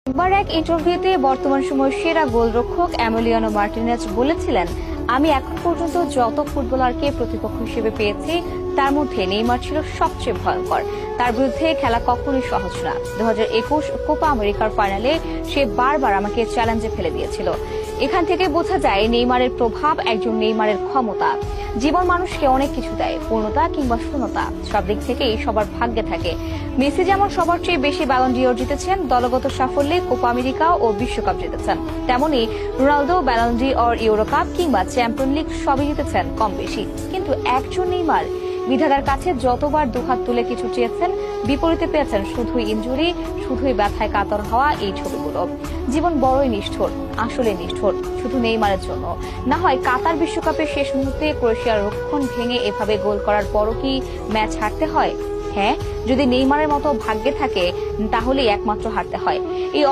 একবার এক ইন্টারভিউতে বর্তমান সময়ের সেরা গোলরক্ষক এমিলিয়ানো মার্টিনেজ বলেছিলেন, আমি এখন পর্যন্ত যত ফুটবলারকে প্রতিপক্ষ হিসেবে পেয়েছি তার মধ্যে নেইমার ছিল সবচেয়ে ভয়ঙ্কর। তার বিরুদ্ধে খেলা কখনোই সহজ না। 2021 কোপা আমেরিকার ফাইনালে সে বারবার আমাকে চ্যালেঞ্জে ফেলে দিয়েছিল। এখান থেকে বোঝা যায় নেইমারের প্রভাব, একজন নেইমারের ক্ষমতা। জীবন মানুষকে অনেক কিছু দেয়, পূর্ণতা কিংবা শূন্যতা, সব দিক থেকেই সবার ভাগ্যে থাকে। মেসি যেমন সবার চেয়ে বেশি ব্যালন ডিওর জিতেছেন, দলগত সাফল্যে কোপা আমেরিকা ও বিশ্বকাপ জিতেছেন, তেমনি Ronaldo Ballon d'Or, euro cup কিংবা চ্যাম্পিয়ন লিগ সবই জিতেছেন কম বেশি। কিন্তু একজন নেইমার বিধাতার কাছে যতবার দুহাত তুলে কিছু চেয়েছেন, বিপরীতে পেয়েছেন শুধুই ইনজুরি, শুধুই ব্যথায় কাতর হওয়া এই ছবিগুলো। জীবন বড়ই নিষ্ঠুর, আসলে নিষ্ঠুর, শুধু নেইমারের জন্য। না হয় কাতার বিশ্বকাপের শেষ মুহূর্তে ক্রোয়েশিয়ার রক্ষণ ভেঙে এভাবে গোল করার পরও কি ম্যাচ হারতে হয়? হ্যাঁ, যদি নেইমারের মতো ভাগ্যে থাকে তাহলেই একমাত্র হারতে হয়। এই